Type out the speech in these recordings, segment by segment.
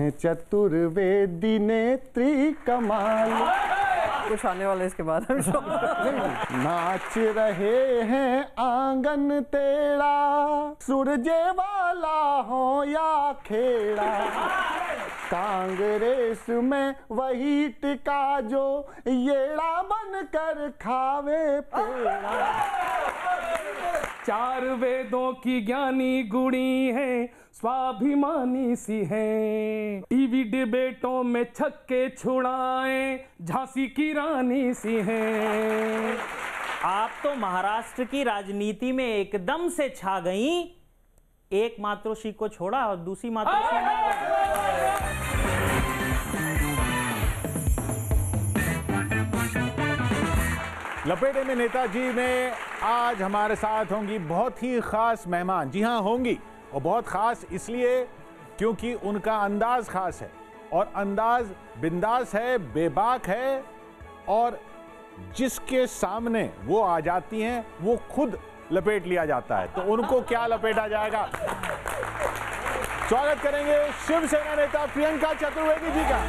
हैं चतुर्वेदी नेत्री कमाल। कुछ आने वाला इसके बाद हम नाच रहे हैं आंगन तेरा, सूरजे वाला हो या खेड़ा, कांग्रेस में वही टिका जो येड़ा बनकर खावे पेड़ा। चार वेदों की ज्ञानी गुणी है, स्वाभिमानी सी है, टीवी डिबेटों में छक्के छुड़ाए, झांसी की रानी सी है। आप तो महाराष्ट्र की राजनीति में एकदम से छा गई। एक मातोश्री को छोड़ा और दूसरी मातोश्री लपेटे में नेताजी में आज हमारे साथ होंगी बहुत ही खास मेहमान। जी हाँ, होंगी, और बहुत खास इसलिए क्योंकि उनका अंदाज खास है, और अंदाज बिंदास है, बेबाक है, और जिसके सामने वो आ जाती हैं वो खुद लपेट लिया जाता है। तो उनको क्या लपेटा जाएगा? स्वागत करेंगे शिवसेना नेता प्रियंका चतुर्वेदी जी का।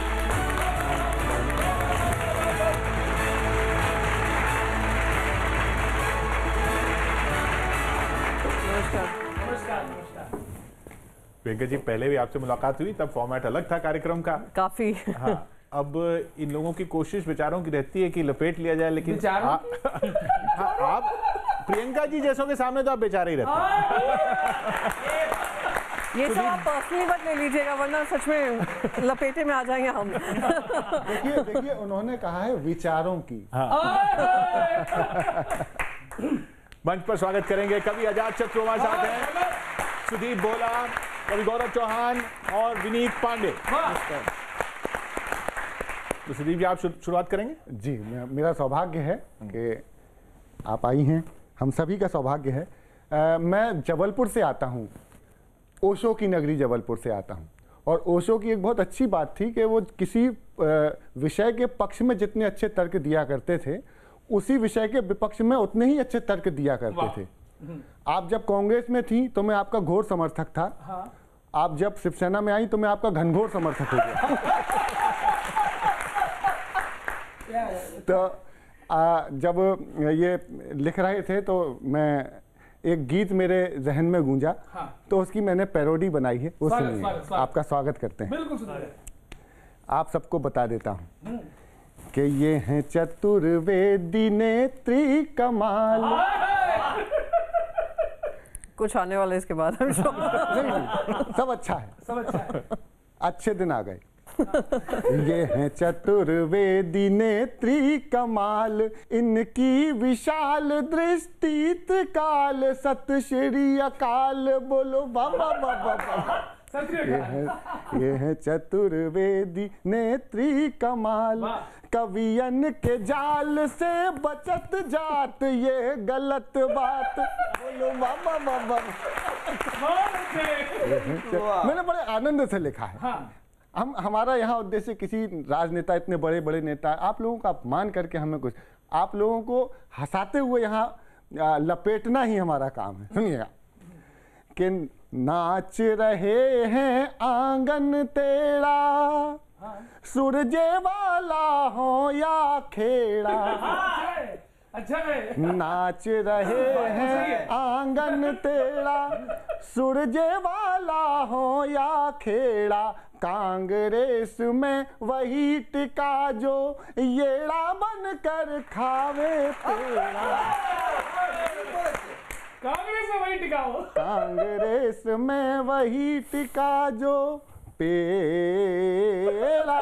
प्रियंका जी, पहले भी आपसे मुलाकात हुई, तब फॉर्मेट अलग था कार्यक्रम का काफी। हाँ, अब इन लोगों की कोशिश विचारों की रहती है कि लपेट लिया जाए, लेकिन आप प्रियंका जी जैसों के सामने तो आप बेचारे ही रहते हैं। ये सब आप पर्सनली मत ले लीजिएगा, वरना सच में लपेटे में आ जाएंगे हम। देखिए उन्होंने कहा है विचारों की। मंच पर स्वागत करेंगे कवि आजाद शत्रु हमारे साथ हैं, सुदीप बोला, कवि गौरव चौहान और विनीत पांडे। तो सुदीप जी, आप शुरुआत करेंगे? जी, मेरा सौभाग्य है कि आप आई हैं, हम सभी का सौभाग्य है। मैं जबलपुर से आता हूँ, ओशो की नगरी जबलपुर से आता हूँ, और ओशो की एक बहुत अच्छी बात थी कि वो किसी विषय के पक्ष में जितने अच्छे तर्क दिया करते थे, उसी विषय के विपक्ष में उतने ही अच्छे तर्क दिया करते थे। आप जब कांग्रेस में थी तो मैं आपका घोर समर्थक था। हाँ। आप जब शिवसेना में आई तो मैं आपका घनघोर समर्थक हो गया। तो जब ये लिख रहे थे तो मैं एक गीत मेरे जहन में गूंजा। हाँ। तो उसकी मैंने पैरोडी बनाई है, वो सुनिए। आपका स्वागत करते हैं। बिल्कुल। आप सबको बता देता हूँ कि ये हैं चतुर्वेदी नेत्री कमाल। कुछ आने वाला इसके बाद हम सब अच्छा है, सब अच्छा है। अच्छे दिन आ गए। ये हैं चतुर्वेदी नेत्री कमाल, इनकी विशाल दृष्टि त्रिकाल, सत श्री अकाल, बोलो बाबा बाबा बाबा। ये है चतुर्वेदी नेत्री कमाल, कवियन के जाल से बचत जात, ये गलत बात, बोलो बाबा बाबा। मैंने बड़े आनंद से लिखा है। हाँ। हमारा यहाँ उद्देश्य किसी राजनेता, इतने बड़े बड़े नेता, आप लोगों का अपमान करके हमें कुछ, आप लोगों को हंसाते हुए यहाँ लपेटना ही हमारा काम है। सुनिएगा कि नाच रहे हैं आंगन तेरा, सूरजे वाला हो या खेड़ा, अच्छा है। नाच रहे हैं आंगन तेरा, सूरजे वाला हो या खेड़ा, कांग्रेस में वही टिका जो येड़ा बनकर खावे पेड़ा। कांग्रेस में वही टिका हो, कांग्रेस में वही टिका जो पेड़ा,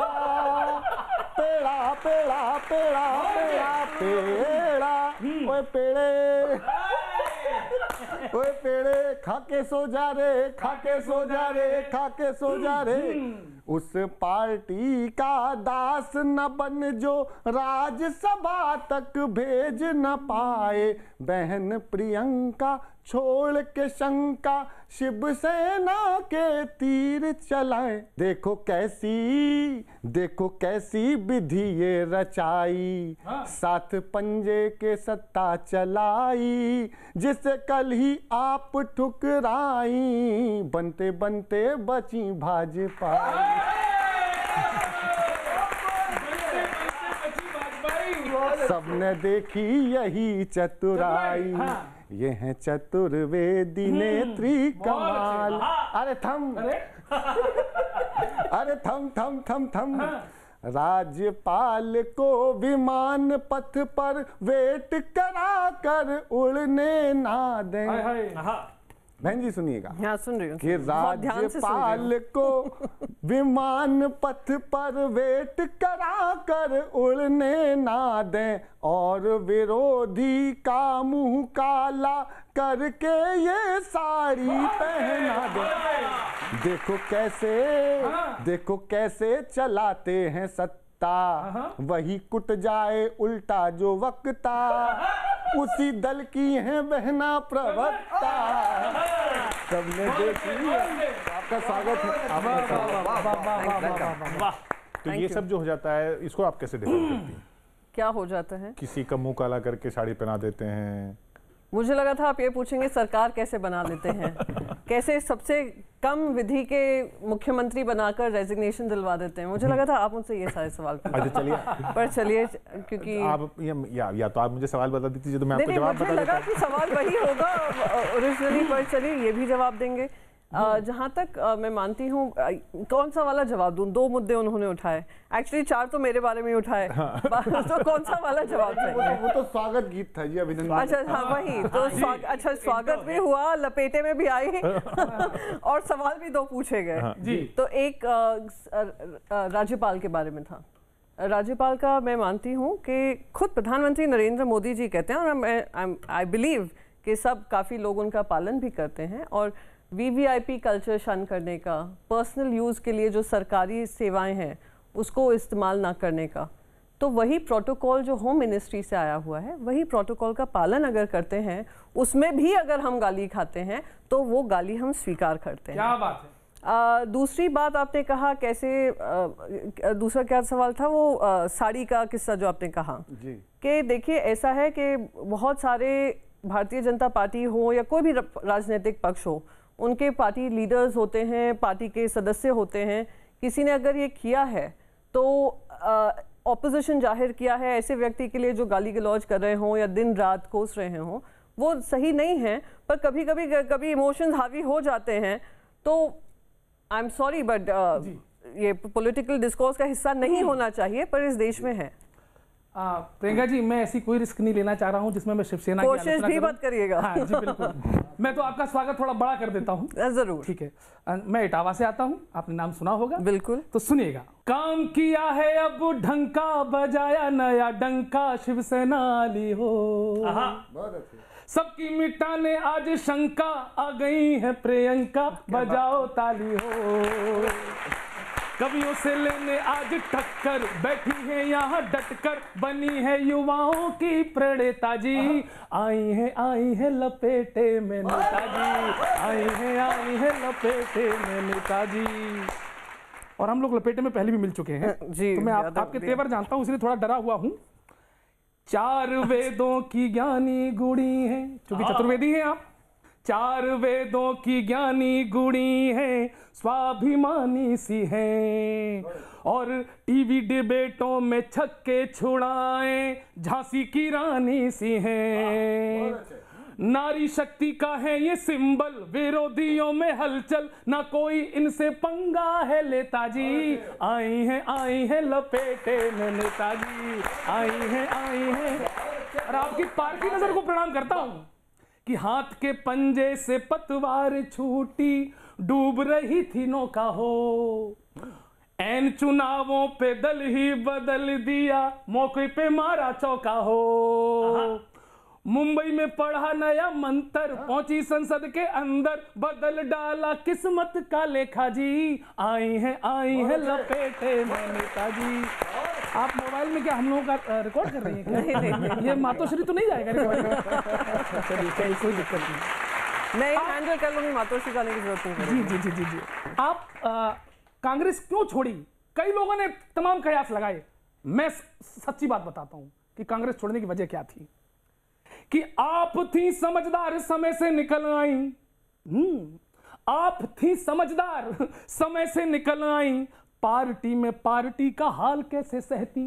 पेड़ा पेड़ा पेड़ा पेड़ा पेड़ा, ओए पेड़े, ओए पेड़े, खाके सो जा रे, खाके सो जा रे, खाके सो जा रे। उस पार्टी का दास न बन जो राज्यसभा तक भेज न पाए, बहन प्रियंका छोड़ के शंका, शिवसेना के तीर चलाए। देखो कैसी विधि ये रचाई, हाँ। साथ पंजे के सत्ता चलाई, जिसे कल ही आप ठुकराई, बनते बनते बची भाजपा। सबने देखी यही चतुराई, ये है चतुर्वेदी नेत्री कमाल। अरे थम, अरे थम थम थम थम। राज्यपाल को विमान पथ पर वेट करा कर उड़ने ना दें। बहन जी सुनिएगा, हाँ सुन रही हूँ कि राज्यपाल को विमान पथ पर वेट करा कर उड़ने ना दें, और विरोधी का मुंह काला करके ये साड़ी पहना दें। देखो कैसे चलाते हैं सत्ता, वही कुट जाए उल्टा जो वक्ता, उसी दल की है बहना प्रवक्ता। सबने देखी, आपका स्वागत है। तो ये सब जो हो जाता है, इसको आप कैसे डिफाइन करती हैं? क्या हो जाता है? किसी का मुंह काला करके साड़ी पहना देते हैं। मुझे लगा था आप ये पूछेंगे सरकार कैसे बना लेते हैं, कैसे सबसे कम विधि के मुख्यमंत्री बनाकर रेजिग्नेशन दिलवा देते हैं। मुझे लगा था आप मुझसे ये सारे सवाल अच्छा चलिए, पर चलिए, क्योंकि आप या तो आप मुझे सवाल बता देती तो मैं आपको जवाब बता देता। मुझे लगा कि सवाल वही होगा ओरिजिनली, पर चलिए ये भी जवाब देंगे। जहाँ तक मैं मानती हूँ, कौन सा वाला जवाब दूँ? 2 मुद्दे उन्होंने उठाए, एक्चुअली 4 तो मेरे बारे में उठाए। तो कौन सा वाला जवाब चाहिए? वो तो स्वागत गीत था जी, अभिनंदन। अच्छा हाँ वही तो अच्छा, स्वागत भी हुआ, लपेटे में भी आई और सवाल भी 2 पूछे गए। तो एक राज्यपाल के बारे में था। राज्यपाल का मैं मानती हूँ कि खुद प्रधानमंत्री नरेंद्र मोदी जी कहते हैं, और आई बिलीव कि सब काफ़ी लोग उनका पालन भी करते हैं, और वीवीआईपी कल्चर शन करने का, पर्सनल यूज़ के लिए जो सरकारी सेवाएं हैं उसको इस्तेमाल ना करने का, तो वही प्रोटोकॉल जो होम मिनिस्ट्री से आया हुआ है, वही प्रोटोकॉल का पालन अगर करते हैं, उसमें भी अगर हम गाली खाते हैं तो वो गाली हम स्वीकार करते हैं। क्या बात है। दूसरी बात आपने कहा कैसे, दूसरा क्या सवाल था वो, साड़ी का किस्सा जो आपने कहा जी, कि देखिए ऐसा है कि बहुत सारे भारतीय जनता पार्टी हो या कोई भी राजनीतिक पक्ष हो, उनके पार्टी लीडर्स होते हैं, पार्टी के सदस्य होते हैं, किसी ने अगर ये किया है तो ऑपोजिशन जाहिर किया है ऐसे व्यक्ति के लिए जो गाली गलौज कर रहे हों या दिन रात कोस रहे हों, वो सही नहीं है। पर कभी इमोशंस हावी हो जाते हैं, तो आई एम सॉरी बट ये पॉलिटिकल डिस्कोर्स का हिस्सा नहीं होना चाहिए, पर इस देश में है। प्रियंका जी, मैं ऐसी कोई रिस्क नहीं लेना चाह रहा हूं जिसमें मैं शिवसेना की कोशिश भी मत करिएगा। हाँ जी बिल्कुल। मैं तो आपका स्वागत थोड़ा बड़ा कर देता हूं। जरूर। ठीक है, मैं इटावा से आता हूं, आपने नाम सुना होगा। बिल्कुल। तो सुनिएगा। काम किया है अब ढंका, बजाया नया डंका, शिवसेना ली हो। बहुत अच्छे। सबकी मिटाने आज शंका, आ गई है प्रियंका, बजाओ ताली हो। कवियों से लेने आज टक्कर, बैठी है यहाँ डटकर, बनी है युवाओं की प्रणेता जी। आई है लपेटे में नेताजी, आई है लपेटे में नेताजी। और हम लोग लपेटे में पहले भी मिल चुके हैं जी, तो मैं आपके तेवर जानता हूँ, इसलिए थोड़ा डरा हुआ हूँ। 4 वेदों की ज्ञानी गुणी है, क्योंकि चतुर्वेदी हैं आप। 4 वेदों की ज्ञानी गुणी है, स्वाभिमानी सी है, और टीवी डिबेटों में छक्के छुड़ाएं, झांसी की रानी सी है। नारी शक्ति का है ये सिंबल, विरोधियों में हलचल, ना कोई इनसे पंगा है लेता जी। आई है लपेटे में नेताजी, आई है। और आपकी पार्टी नजर को प्रणाम करता हूं कि हाथ के पंजे से पतवार छूटी, डूब रही थी नौका हो। ऐन चुनावों पे दल ही बदल दिया, मौके पे मारा चौका हो। मुंबई में पढ़ा नया मंत्र, पहुंची संसद के अंदर, बदल डाला किस्मत का लेखा जी। आई है लपेटे में नेताजी। आप मोबाइल में क्या हम लोगों का रिकॉर्ड कर रही हैं? नहीं, ये मातोश्री तो नहीं जाएगा रिकॉर्ड? चलिए, कोई दिक्कत नहीं, मैं हैंडल कर लूंगी, मातोश्री जाने की जरूरत नहीं। जी। आप कांग्रेस क्यों छोड़ी? कई लोगों ने तमाम कयास लगाए। मैं सच्ची बात बताता हूं कि कांग्रेस छोड़ने की वजह क्या थी, कि आप थी समझदार, समय से निकल आई। आप थी समझदार, समय से निकल आई। पार्टी में पार्टी का हाल कैसे सहती?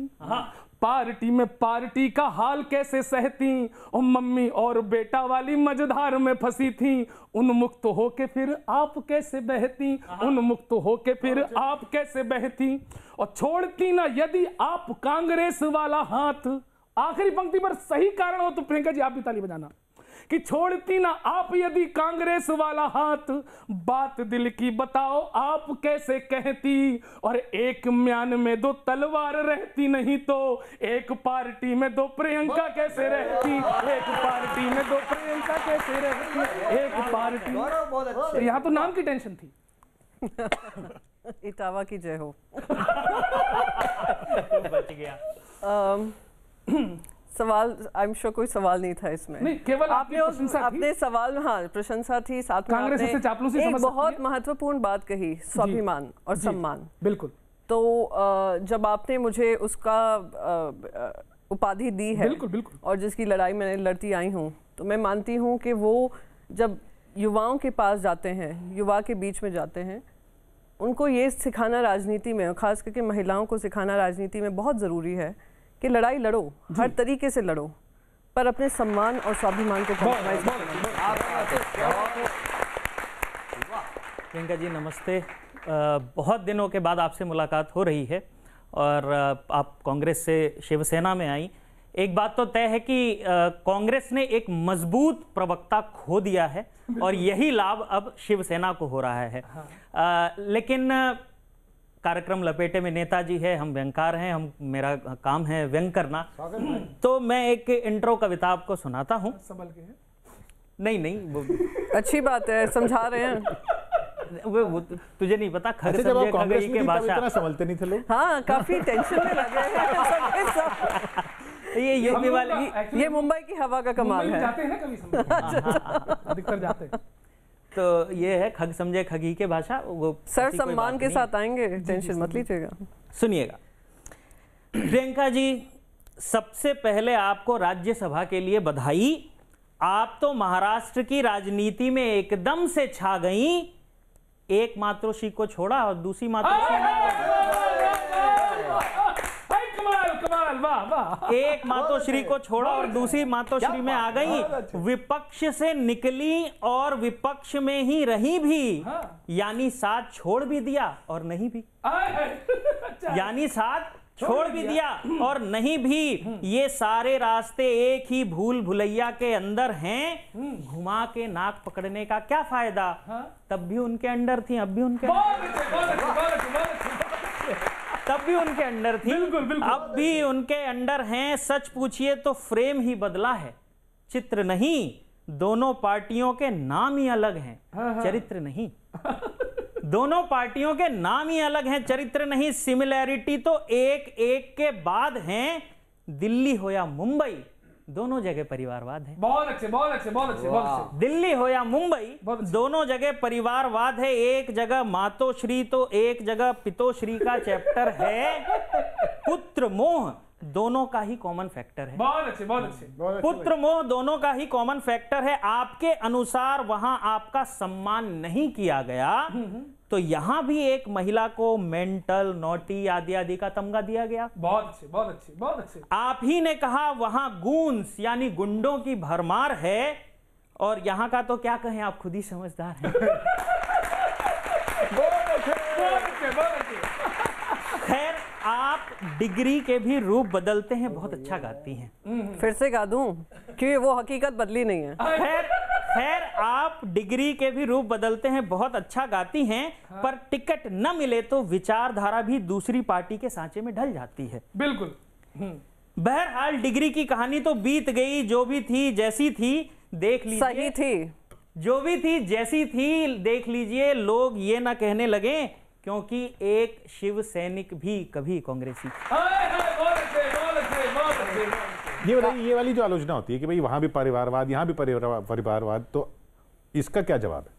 पार्टी में पार्टी का हाल कैसे सहती, और मम्मी और बेटा वाली मझधार में फंसी थी, उन्मुक्त होके फिर आप कैसे बहती, उन्मुक्त होके फिर आप कैसे बहती, और छोड़ती ना यदि आप कांग्रेस वाला हाथ। आखिरी पंक्ति पर सही कारण हो तो प्रियंका जी आप भी ताली बजाना, कि छोड़ती ना आप यदि कांग्रेस वाला हाथ, बात दिल की बताओ आप कैसे कहती, और एक म्यान में दो तलवार रहती, नहीं तो एक पार्टी में दो प्रियंका कैसे रहती, एक पार्टी में दो प्रियंका कैसे रहती, एक पार्टी। यहाँ तो नाम की टेंशन थी। इटावा की जय हो। बच गया। सवाल, आई एम श्योर कोई सवाल नहीं था इसमें। नहीं, केवल आपने अपने सवाल में, हाँ, प्रशंसा थी, साथ में कांग्रेस से चापलूसी आपने समझ एक सकती बहुत है। महत्वपूर्ण बात कही, स्वाभिमान और सम्मान। बिल्कुल। तो जब आपने मुझे उसका उपाधि दी है, बिल्कुल बिल्कुल, और जिसकी लड़ाई मैंने लड़ती आई हूँ, तो मैं मानती हूँ कि वो जब युवाओं के पास जाते हैं, युवा के बीच में जाते हैं, उनको ये सिखाना राजनीति में, खास करके महिलाओं को सिखाना राजनीति में बहुत ज़रूरी है कि लड़ाई लड़ो, हर तरीके से लड़ो, पर अपने सम्मान और स्वाभिमान को कॉम्प्रोमाइज मत। प्रियंका जी नमस्ते। बहुत दिनों के बाद आपसे मुलाकात हो रही है, और आप कांग्रेस से शिवसेना में आई। एक बात तो तय है कि कांग्रेस ने एक मजबूत प्रवक्ता खो दिया है, और यही लाभ अब शिवसेना को हो रहा है। लेकिन कार्यक्रम लपेटे में नेताजी है, हम व्यंगकार हैं, मेरा काम है व्यंग करना, तो मैं एक इंट्रो कविता आपको सुनाता हूँ। संभल के है। नहीं वो अच्छी बात है, समझा रहे हैं। वो तुझे नहीं पता, खग अच्छा, जब आप समझे कांग्रेस खगई में के थी, तब भाषा। इतना संभलते नहीं थे लोग। हाँ, काफी टेंशन में लगे हैं। ये यूपी वाले, ये मुंबई की हवा का कमाल मुंबई है। जाते हैं ना कभी समझ, अधिकतर जाते हैं। तो ये है खग समझे खगी के भाषा। वो सर ऐसी कोई सम्मान बात के नहीं। साथ आएंगे, टेंशन मत लीजिएगा। सुनिएगा प्रियंका जी, सबसे पहले आपको राज्यसभा के लिए बधाई। आप तो महाराष्ट्र की राजनीति में एकदम से छा गई। एक मातोश्री को छोड़ा और दूसरी कमाल, वाह वाह। एक मातोश्री को छोड़ा और दूसरी मातोश्री में आ गई। विपक्ष से निकली और विपक्ष में ही रही भी, यानी साथ छोड़ भी दिया और नहीं भी, यानी साथ छोड़ भी दिया और नहीं भी। ये सारे रास्ते एक ही भूल भुलैया के अंदर हैं। घुमा के नाक पकड़ने का क्या फायदा? तब भी उनके अंडर थी, अब भी उनके तब भी उनके अंडर थी, अब भी उनके अंडर हैं। सच पूछिए तो फ्रेम ही बदला है, चित्र नहीं। दोनों पार्टियों के नाम ही अलग हैं, चरित्र नहीं। दोनों पार्टियों के नाम ही अलग हैं, चरित्र नहीं। सिमिलैरिटी तो एक एक के बाद हैं। दिल्ली हो या मुंबई, दोनों जगह परिवारवाद है। बहुत अच्छे, बहुत अच्छे, बहुत अच्छे, बहुत अच्छे। दिल्ली हो या मुंबई, दोनों जगह परिवारवाद है। एक जगह मातोश्री तो एक जगह पितोश्री का चैप्टर है। पुत्र मोह दोनों का ही कॉमन फैक्टर है। बहुत अच्छे, बहुत अच्छे। पुत्र मोह दोनों का ही कॉमन फैक्टर है। आपके अनुसार वहां आपका सम्मान नहीं किया गया, तो यहां भी एक महिला को मेंटल, नॉटी आदि आदि का तमगा दिया गया। बहुत अच्छे, बहुत अच्छे, बहुत अच्छे। आप ही ने कहा वहां गूंस यानी गुंडों की भरमार है, और यहां का तो क्या कहें, आप खुद ही समझदार हैं। बहुत अच्छे, बहुत अच्छे, बहुत अच्छे। खैर, आप डिग्री के भी रूप बदलते हैं, बहुत अच्छा गाती हैं। फिर से गा दूं, क्योंकि वो हकीकत बदली नहीं है। खैर आप डिग्री के भी रूप बदलते हैं, बहुत अच्छा गाती हैं। पर टिकट न मिले तो विचारधारा भी दूसरी पार्टी के सांचे में ढल जाती है। बिल्कुल। बहरहाल डिग्री की कहानी तो बीत गई, जो भी थी जैसी थी देख लीजिए। सही थी, जो भी थी जैसी थी देख लीजिए। लोग ये ना कहने लगे, क्योंकि एक शिव सैनिक भी कभी कांग्रेसी। बहुत अच्छे, बहुत अच्छे, बहुत अच्छे। ये वाली जो आलोचना होती है कि भाई वहां भी परिवारवाद, यहाँ भी परिवारवाद, तो इसका क्या जवाब है?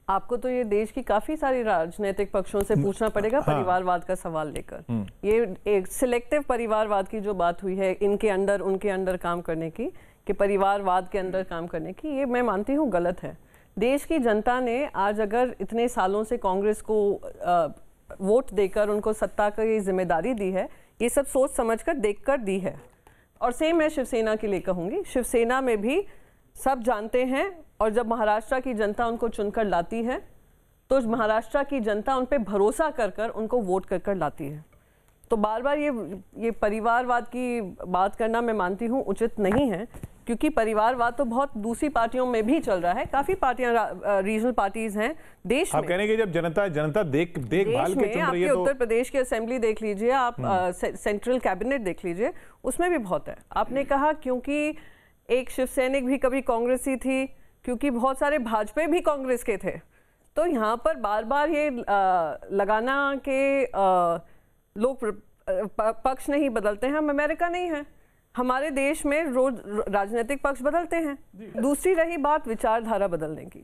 आपको तो ये देश की काफी सारी राजनीतिक पक्षों से पूछना पड़ेगा परिवारवाद का सवाल लेकर। ये एक सिलेक्टिव परिवारवाद की जो बात हुई है, इनके अंडर उनके अंडर काम करने की, कि परिवारवाद के अंदर काम करने की, ये मैं मानती हूँ गलत है। देश की जनता ने आज अगर इतने सालों से कांग्रेस को वोट देकर उनको सत्ता की जिम्मेदारी दी है, ये सब सोच समझकर देखकर दी है। और सेम मैं शिवसेना के लिए कहूँगी, शिवसेना में भी सब जानते हैं, और जब महाराष्ट्र की जनता उनको चुनकर लाती है तो महाराष्ट्र की जनता उन पर भरोसा कर कर उनको वोट कर कर लाती है। तो बार बार ये परिवारवाद की बात करना मैं मानती हूँ उचित नहीं है, क्योंकि परिवारवाद तो बहुत दूसरी पार्टियों में भी चल रहा है। काफ़ी पार्टियां रीजनल पार्टीज हैं देश में। आप कहने की जब जनता देखभाल के चुन रही है, तो उत्तर प्रदेश की असेंबली देख लीजिए, आप सेंट्रल कैबिनेट देख लीजिए, उसमें भी बहुत है। आपने कहा क्योंकि एक शिव सैनिक भी कभी कांग्रेसी थी, क्योंकि बहुत सारे भाजपा भी कांग्रेस के थे। तो यहाँ पर बार बार ये लगाना के लोग पक्ष नहीं बदलते हैं। हम अमेरिका नहीं है, हमारे देश में रोज राजनीतिक पक्ष बदलते हैं। दूसरी रही बात विचारधारा बदलने की,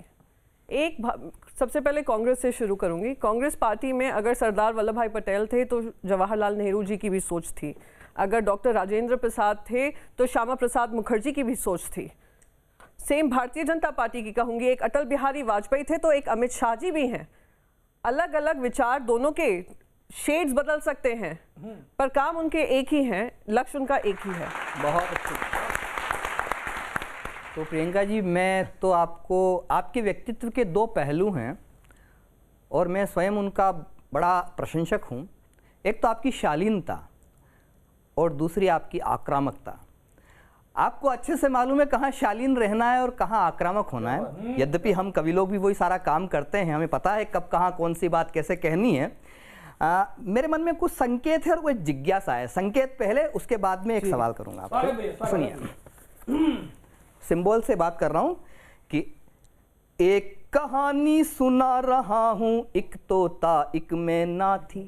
सबसे पहले कांग्रेस से शुरू करूंगी। कांग्रेस पार्टी में अगर सरदार वल्लभ भाई पटेल थे तो जवाहरलाल नेहरू जी की भी सोच थी, अगर डॉक्टर राजेंद्र प्रसाद थे तो श्यामा प्रसाद मुखर्जी की भी सोच थी। सेम भारतीय जनता पार्टी की कहूंगी, एक अटल बिहारी वाजपेयी थे तो एक अमित शाह जी भी हैं। अलग अलग विचार, दोनों के शेड्स बदल सकते हैं पर काम उनके एक ही हैं, लक्ष्य उनका एक ही है। बहुत अच्छी। तो प्रियंका जी, मैं तो आपके व्यक्तित्व के दो पहलू हैं और मैं स्वयं उनका बड़ा प्रशंसक हूं। एक तो आपकी शालीनता और दूसरी आपकी आक्रामकता। आपको अच्छे से मालूम है कहाँ शालीन रहना है और कहाँ आक्रामक होना है। यद्यपि हम कवि लोग भी वही सारा काम करते हैं, हमें पता है कब कहाँ कौन सी बात कैसे कहनी है। मेरे मन में कुछ संकेत है और कुछ जिज्ञासा है। संकेत पहले, उसके बाद में एक सवाल करूंगा आपसे। सुनिए, सिंबल से बात कर रहा हूं कि एक कहानी सुना रहा हूं, एक तोता एक मैना थी।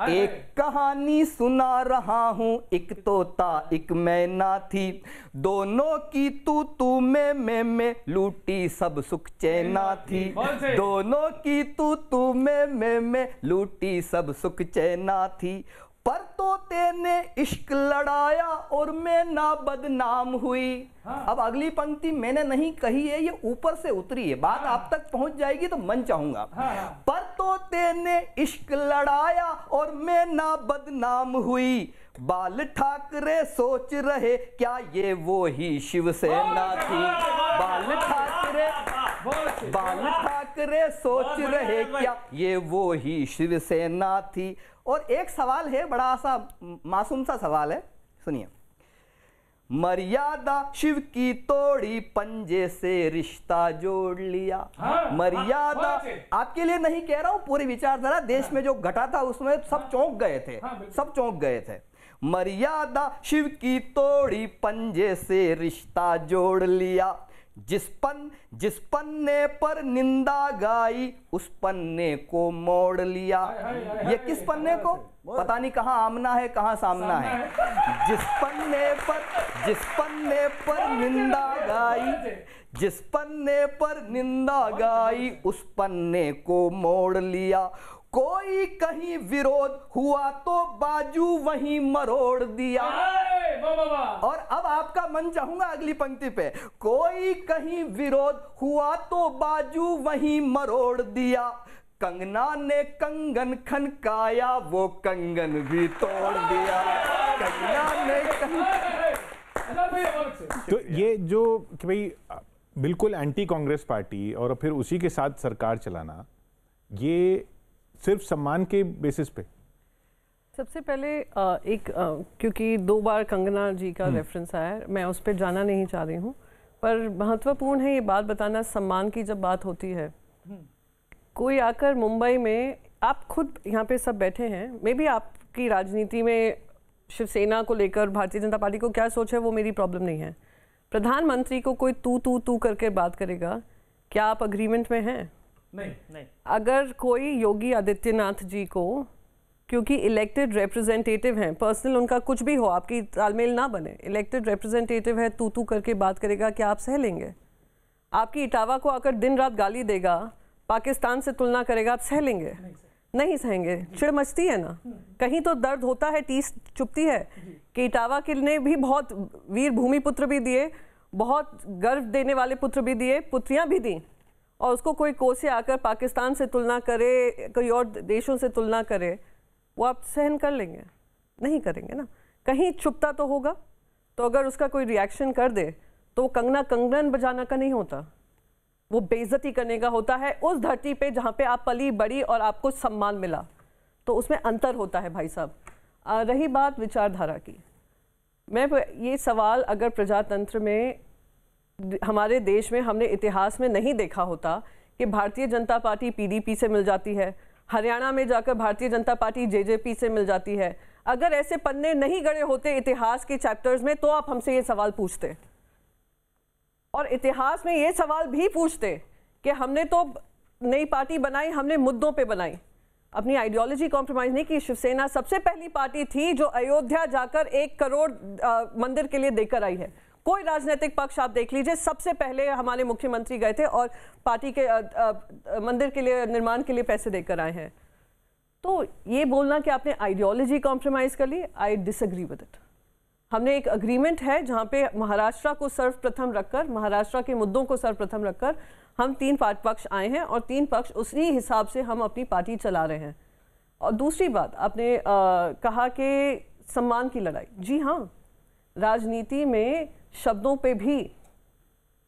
एक कहानी सुना रहा हूं, एक तोता एक मैना थी। दोनों की तू में लूटी सब सुख चैना थी। दोनों की तू में लूटी सब सुख चैना थी। पर तोते ने इश्क लड़ाया और मैं ना बदनाम हुई। अब अगली पंक्ति मैंने नहीं कही है, ये ऊपर से उतरी है, बात आप तक पहुंच जाएगी तो मन चाहूंगा। पर तोते ने इश्क लड़ाया और मैं ना बदनाम हुई। बाल ठाकरे सोच रहे क्या ये वो ही शिवसेना थी। बाल ठाकरे सोच रहे क्या ये वो ही शिवसेना थी। और एक सवाल है, बड़ा सा मासूम सा सवाल है, सुनिए। मर्यादा शिव की तोड़ी, पंजे से रिश्ता जोड़ लिया। मर्यादा आपके लिए नहीं कह रहा हूं, पूरी विचारधारा देश में जो घटा था उसमें सब चौंक गए थे, सब चौंक गए थे। मर्यादा शिव की तोड़ी, पंजे से रिश्ता जोड़ लिया। जिस पन्ने पर निंदा गाई, उस पन्ने को मोड़ लिया। ये किस पन्ने को? पता नहीं कहाँ आमना है कहाँ सामना है। जिस पन्ने पर निंदा गाई, जिस पन्ने पर निंदा गाई, उस पन्ने को मोड़ लिया। कोई कहीं विरोध हुआ तो बाजू वहीं मरोड़ दिया। और अब आपका मन चाहूंगा अगली पंक्ति पे। कोई कहीं विरोध हुआ तो बाजू वहीं मरोड़ दिया। कंगना ने कंगन खनकाया, वो कंगन भी तोड़ दिया। कंगना ने तो ये जो कि भाई बिल्कुल एंटी कांग्रेस पार्टी और फिर उसी के साथ सरकार चलाना, ये सिर्फ सम्मान के बेसिस पे? सबसे पहले क्योंकि 2 बार कंगना जी का रेफरेंस आया है, मैं उस पर जाना नहीं चाह रही हूँ, पर महत्वपूर्ण है ये बात बताना, सम्मान की जब बात होती है, कोई आकर मुंबई में, आप खुद यहाँ पे सब बैठे हैं, मे बी आपकी राजनीति में शिवसेना को लेकर भारतीय जनता पार्टी को क्या सोच है वो मेरी प्रॉब्लम नहीं है। प्रधानमंत्री को कोई तू करके बात करेगा, क्या आप अग्रीमेंट में हैं? नहीं। अगर कोई योगी आदित्यनाथ जी को, क्योंकि इलेक्टेड रिप्रेजेंटेटिव हैं, पर्सनल उनका कुछ भी हो, आपकी तालमेल ना बने, इलेक्टेड रिप्रेजेंटेटिव है, तू करके बात करेगा, क्या आप सह लेंगे? आपकी इटावा को आकर दिन रात गाली देगा, पाकिस्तान से तुलना करेगा, आप सह लेंगे? नहीं सहेंगे, चिड़ मचती है ना। कहीं तो दर्द होता है, टीस चुपती है कि इटावा के ने भी बहुत वीर भूमि पुत्र भी दिए, बहुत गर्व देने वाले पुत्र भी दिए, पुत्रियां भी दी, और उसको कोई कोसे आकर पाकिस्तान से तुलना करे, कोई और देशों से तुलना करे, वो आप सहन कर लेंगे? नहीं करेंगे ना, कहीं चुपता तो होगा। तो अगर उसका कोई रिएक्शन कर दे तो कंगना कंगन बजाना का नहीं होता, वो बेइज्जती करने का होता है उस धरती पे जहाँ पे आप पली बड़ी और आपको सम्मान मिला। तो उसमें अंतर होता है भाई साहब। रही बात विचारधारा की, मैं ये सवाल अगर प्रजातंत्र में हमारे देश में हमने इतिहास में नहीं देखा होता कि भारतीय जनता पार्टी पीडीपी से मिल जाती है, हरियाणा में जाकर भारतीय जनता पार्टी जेजेपी से मिल जाती है, अगर ऐसे पन्ने नहीं गड़े होते इतिहास के चैप्टर्स में तो आप हमसे ये सवाल पूछते, और इतिहास में ये सवाल भी पूछते कि हमने तो नई पार्टी बनाई, हमने मुद्दों पे बनाई, अपनी आइडियोलॉजी कॉम्प्रोमाइज नहीं की। शिवसेना सबसे पहली पार्टी थी जो अयोध्या जाकर 1 करोड़ मंदिर के लिए देकर आई है। कोई राजनीतिक पक्ष आप देख लीजिए, सबसे पहले हमारे मुख्यमंत्री गए थे और पार्टी के मंदिर के लिए निर्माण के लिए पैसे देकर आए हैं। तो ये बोलना कि आपने आइडियोलॉजी कॉम्प्रोमाइज कर ली, आई डिसएग्री विद इट। हमने एक अग्रीमेंट है जहाँ पे महाराष्ट्र को सर्वप्रथम रखकर, महाराष्ट्र के मुद्दों को सर्वप्रथम रखकर हम 3 पक्ष आए हैं और 3 पक्ष उसी हिसाब से हम अपनी पार्टी चला रहे हैं। और दूसरी बात आपने कहा कि सम्मान की लड़ाई, जी हाँ, राजनीति में शब्दों पे भी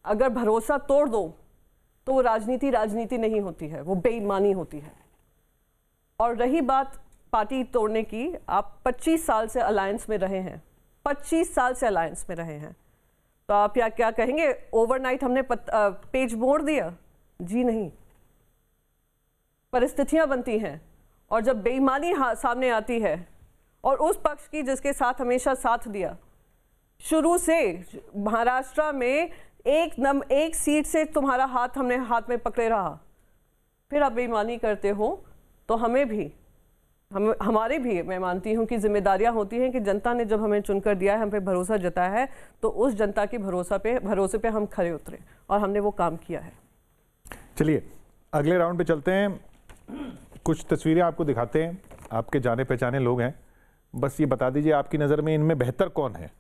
अगर भरोसा तोड़ दो तो वो राजनीति नहीं होती है, वो बेईमानी होती है। और रही बात पार्टी तोड़ने की, आप 25 साल से अलायंस में रहे हैं, 25 साल से अलायंस में रहे हैं, तो आप क्या कहेंगे ओवरनाइट हमने पेज मोड़ दिया? जी नहीं, परिस्थितियां बनती हैं, और जब बेईमानी सामने आती है और उस पक्ष की जिसके साथ हमेशा साथ दिया शुरू से, महाराष्ट्र में एक सीट से तुम्हारा हाथ हमने हाथ में पकड़े रहा, फिर आप बेईमानी करते हो तो हमारे भी मैं मानती हूँ कि जिम्मेदारियां होती हैं कि जनता ने जब हमें चुनकर दिया है, हम पे भरोसा जताया है, तो उस जनता के भरोसे पे हम खरे उतरे और हमने वो काम किया है। चलिए अगले राउंड पे चलते हैं। कुछ तस्वीरें आपको दिखाते हैं, आपके जाने पहचाने लोग हैं, बस ये बता दीजिए आपकी नज़र में इनमें बेहतर कौन है?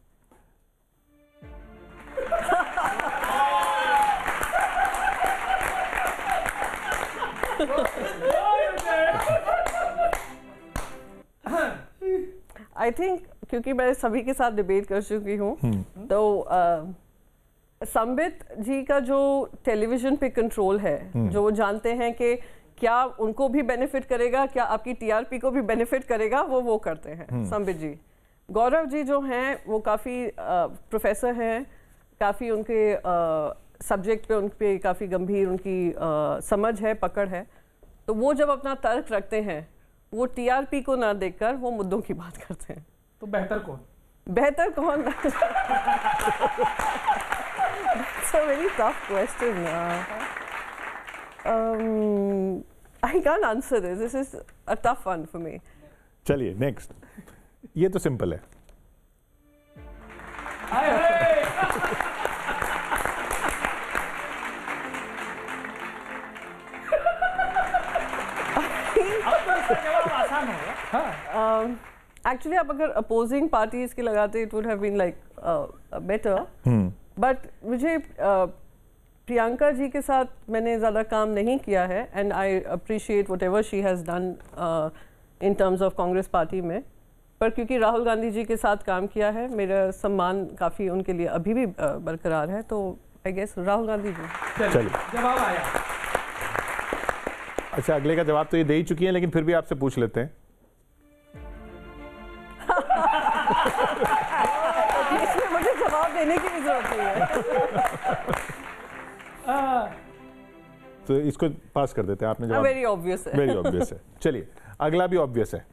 आई थिंक क्योंकि मैं सभी के साथ डिबेट कर चुकी हूँ, तो संबित जी का जो टेलीविजन पे कंट्रोल है, जो वो जानते हैं कि क्या उनको भी बेनिफिट करेगा, क्या आपकी टीआरपी को भी बेनिफिट करेगा, वो करते हैं संबित जी। गौरव जी जो हैं वो काफ़ी प्रोफेसर हैं, काफ़ी उनके सब्जेक्ट पे उनपे काफ़ी गंभीर उनकी समझ है, पकड़ है, तो वो जब अपना तर्क रखते हैं वो टीआरपी को ना देखकर वो मुद्दों की बात करते हैं। तो बेहतर कौन? बेहतर कौन? It's a very tough question. I can't answer this. This is a tough one for me. चलिए नेक्स्ट, ये तो सिंपल है। एक्चुअली आप अगर अपोजिंग पार्टीज के लगाते it would have been like better, but मुझे प्रियंका जी के साथ मैंने ज़्यादा काम नहीं किया है, and I appreciate what ever she has done in terms of Congress party में, पर क्योंकि राहुल गांधी जी के साथ काम किया है, मेरा सम्मान काफ़ी उनके लिए अभी भी बरकरार है, तो आई गेस राहुल गांधी जी। चलिए जवाब आया। अच्छा, अगले का जवाब तो ये दे ही चुकी हैं, लेकिन फिर भी आपसे पूछ लेते हैं। इसमें मुझे जवाब देने की भी जरूरत नहीं है। तो इसको पास कर देते हैं, आपने जवाब वेरी ऑब्वियस है। वेरी ऑब्वियस है। चलिए अगला भी ऑब्वियस है।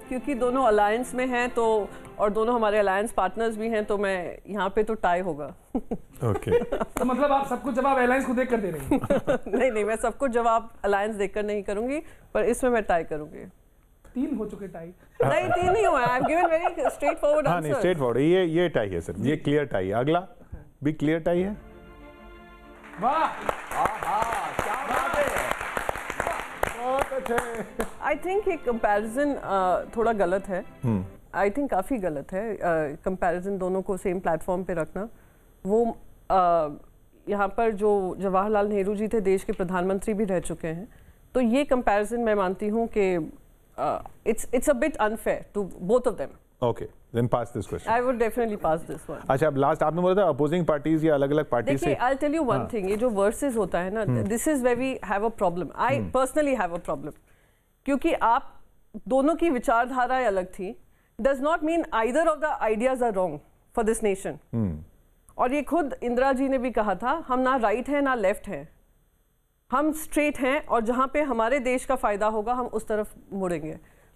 क्योंकि दोनों अलायंस में हैं तो, और दोनों हमारे अलायंस पार्टनर्स भी हैं, तो मैं यहाँ पे तो टाई होगा। ओके तो मतलब आप सबको जवाब अलायंस को देख कर दे रही हैं? नहीं, मैं सबको जवाब अलायंस देखकर नहीं करूंगी, पर इसमें मैं टाई करूंगी। 3 हो चुके टाई। नहीं 3 नहीं हुआ, I have given very straight forward हाँ आंसर। नहीं, स्ट्रेट फॉरवर्ड, ये टाई है सर, ये क्लियर टाई है। अगला भी क्लियर टाई है। आई थिंक ये कंपैरिजन थोड़ा गलत है, आई थिंक काफ़ी गलत है कंपैरिजन दोनों को सेम प्लेटफॉर्म पे रखना। वो यहाँ पर जो जवाहरलाल नेहरू जी थे देश के प्रधानमंत्री भी रह चुके हैं, तो ये कंपैरिजन मैं मानती हूँ कि it's a bit unfair to both of them. Okay, then pass this question. I would definitely pass this one. अच्छा, अब लास्ट आपने बोला था अपोजिंग पार्टीज या अलग-अलग पार्टी से। देखिए, I'll tell you one thing, ये जो वर्सेस होता है ना, this is where we have a problem. I personally have a problem. क्योंकि आप दोनों की विचारधाराएं अलग थी, does not mean either of the ideas are wrong for this nation. और ये खुद इंदिरा जी ने भी कहा था, हम ना राइट हैं ना लेफ्ट हैं, हम स्ट्रेट हैं और जहाँ पे हमारे देश का फायदा होगा हम उस तरफ मुड़ेंगे।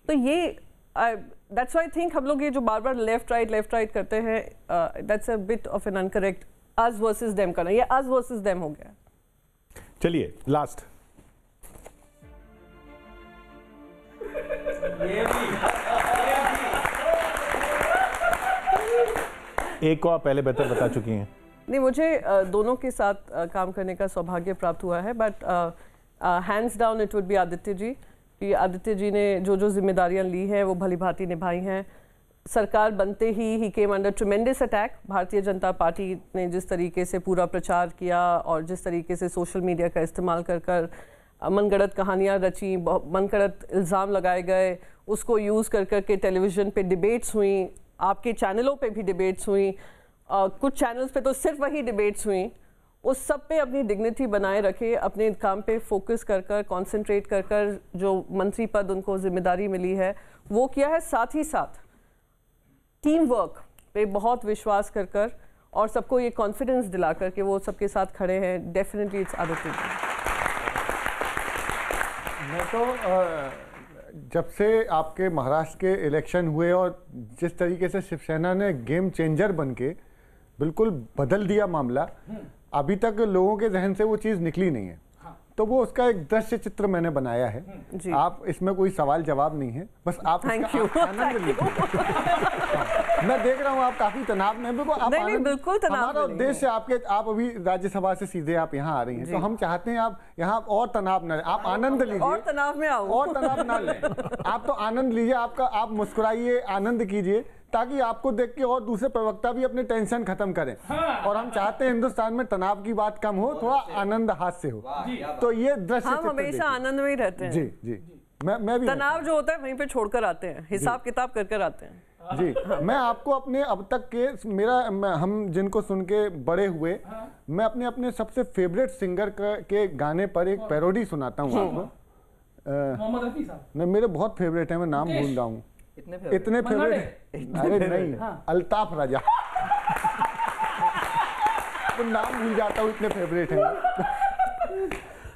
तो ये दैट्स व्हाई आई थिंक हम लोग ये जो बार बार लेफ्ट राइट करते हैं, that's a bit of an uncorrect us versus them करना, ये अस वर्सेस देम हो गया। चलिए लास्ट, एक को आप पहले बेहतर बता चुकी हैं। नहीं, मुझे दोनों के साथ काम करने का सौभाग्य प्राप्त हुआ है, but hands down it would be Aditya ji. कि आदित्य जी ने जो जो जिम्मेदारियां ली हैं वो भली भांति निभाई हैं। सरकार बनते ही came under tremendous attack. Bharatiya Janata party ने जिस तरीके से पूरा प्रचार किया और जिस तरीके से सोशल मीडिया का इस्तेमाल कर मनगढ़ंत कहानियाँ रची, मनगढ़ंत इल्ज़ाम लगाए गए, उसको यूज़ कर के टेलीविज़न पे डिबेट्स हुई, आपके चैनलों पे भी डिबेट्स हुई, कुछ चैनल्स पे तो सिर्फ वही डिबेट्स हुई। उस सब पे अपनी डिग्निटी बनाए रखे, अपने काम पे फोकस कर कंसंट्रेट कर जो मंत्री पद उनको जिम्मेदारी मिली है वो किया है। साथ ही साथ टीम वर्क पे बहुत विश्वास कर और सबको ये कॉन्फिडेंस दिला कर कि वो सबके साथ खड़े हैं। Definitely it's Aditya ji. मैं तो जब से आपके महाराष्ट्र के इलेक्शन हुए और जिस तरीके से शिवसेना ने गेम चेंजर बन के बिल्कुल बदल दिया मामला, अभी तक लोगों के जहन से वो चीज़ निकली नहीं है। तो वो उसका एक दृश्य चित्र मैंने बनाया है। आप इसमें कोई सवाल जवाब नहीं है, बस आप इसका आनंद लीजिए। मैं देख रहा हूँ आप काफी तनाव में, बिल्कुल तनाव। हमारा उद्देश्य आप अभी राज्यसभा से सीधे आप यहाँ आ रही हैं, तो हम चाहते हैं आप यहाँ और तनाव न, आप आनंद लीजिए। और तनाव में आओ, और तनाव ना लें, आप तो आनंद लीजिए। आप मुस्कुराइए, आनंद कीजिए, ताकि आपको देख के और दूसरे प्रवक्ता भी अपने टेंशन खत्म करें। और हम चाहते हैं हिंदुस्तान में तनाव की बात कम हो, थोड़ा आनंद हास्य हो। तो ये दृश्य हम हमेशा आनंद में ही रहते हैं। जी मैं भी तनाव जो होता है वहीं पे छोड़कर आते हैं, हिसाब किताब कर आते हैं। जी मैं आपको अपने अब तक के हम जिनको सुन के बड़े हुए, मैं अपने सबसे फेवरेट सिंगर के गाने पर एक पैरोडी सुनाता हूँ आपको। मोहम्मद रफी साहब नहीं, मेरे बहुत फेवरेट है, मैं नाम भूल रहा हूँ। इतने फेवरेट? अरे नहीं, अल्ताफ राजा। तो नाम भूल जाता हूँ, इतने फेवरेट हैं।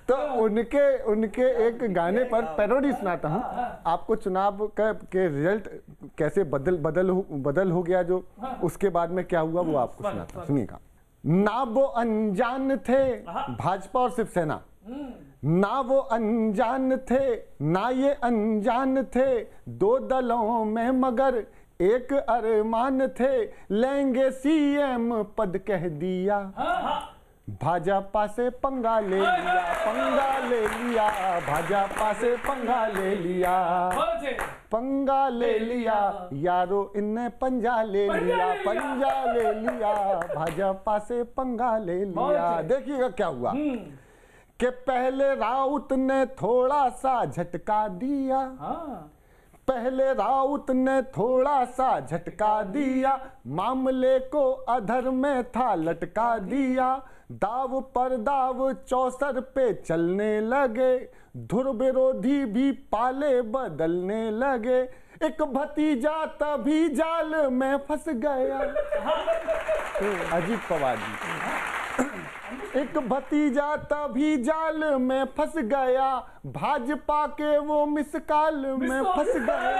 तो उनके एक गाने पर पैरोडी सुनाता हूँ आपको। चुनाव के रिजल्ट कैसे बदल हो गया, जो उसके बाद में क्या हुआ वो आपको सुनाता हूँ, सुनिएगा। ना वो अनजान थे भाजपा और शिवसेना, ना वो अनजान थे ना ये अनजान थे, दो दलों में मगर एक अरमान थे, लेंगे सीएम पद कह दिया, भाजपा से पंगा ले लिया, भाजपा से पंगा ले लिया, यारो इनने पंजा ले लिया, भाजपा से पंगा ले लिया। देखिएगा क्या हुआ कि पहले राउत ने थोड़ा सा झटका दिया, मामले को अधर में था लटका दिया, दाव पर दाव चौसर पे चलने लगे, धुर विरोधी भी पाले बदलने लगे, एक भतीजा तभी जाल में फंस गया। अजीत पवार जी, एक भतीजा तभी जाल में फंस गया, भाजपा के वो मिसकाल में फंस गया।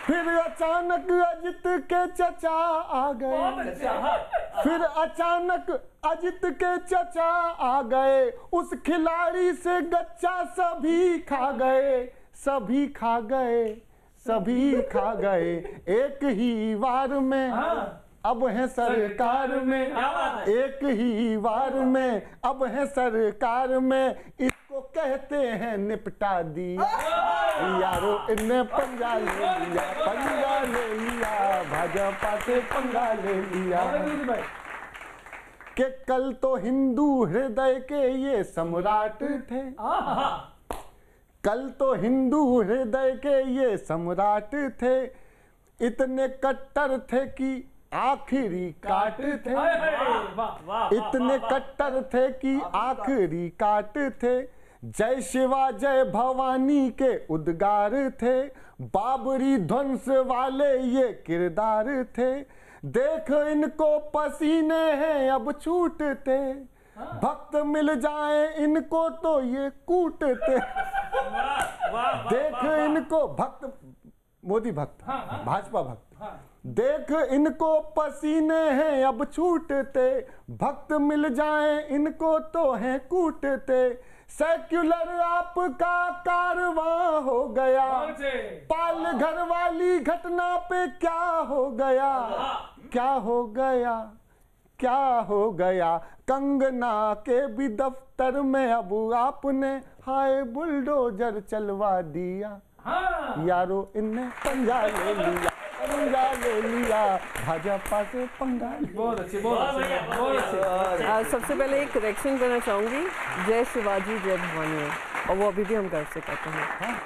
फिर अचानक अजित के चचा आ गए, उस खिलाड़ी से गच्चा सभी खा गए, एक ही वार में अब है सरकार में, एक ही वार में अब है सरकार में, इसको कहते हैं निपटा दिया, यारो इन्हें पंगा ले लिया, भाजपा से पंगा ले लिया। कि कल तो हिंदू हृदय के ये सम्राट थे, कल तो हिंदू हृदय के ये सम्राट थे, इतने कट्टर थे कि आखिरी काट थे, इतने कट्टर थे कि आखिरी काट थे, जय शिवा जय भवानी के उद्गार थे, बाबरी ध्वंस वाले ये किरदार थे, देख इनको पसीने हैं अब छूटते, भक्त मिल जाए इनको तो ये कूटते, देख इनको भक्त, मोदी भक्त, भाजपा भक्त, देख इनको पसीने हैं अब छूटते, भक्त मिल जाए इनको तो हैं कूटते, सेक्युलर आपका कारवां हो गया, पाल घर वाली घटना पे क्या हो गया, क्या हो गया, क्या हो गया, कंगना के भी दफ्तर में अब आपने हाय बुलडोजर चलवा दिया, यारो इनने पंजा ले लिया, पंजा ले लिया, भाजपा से पंगा। बहुत अच्छे, बहुत अच्छे, बहुत अच्छे। सबसे पहले एक करेक्शन करना चाहूंगी, जय शिवाजी जय भवानी, और वो अभी भी हम गर्व से कहते हैं।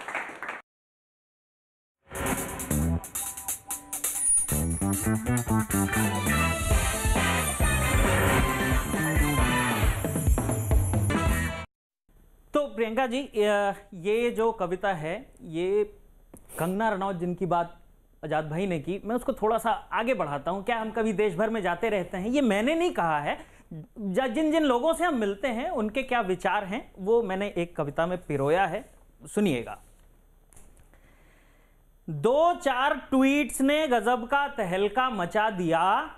तो प्रियंका जी, ये जो कविता है ये कंगना रनौत जिनकी बात आजाद भाई ने की, मैं उसको थोड़ा सा आगे बढ़ाता हूं। क्या हम कभी देश भर में जाते रहते हैं, ये मैंने नहीं कहा है, जिन जिन लोगों से हम मिलते हैं उनके क्या विचार हैं वो मैंने एक कविता में पिरोया है, सुनिएगा। 2-4 ट्वीट्स ने गजब का तहलका मचा दिया,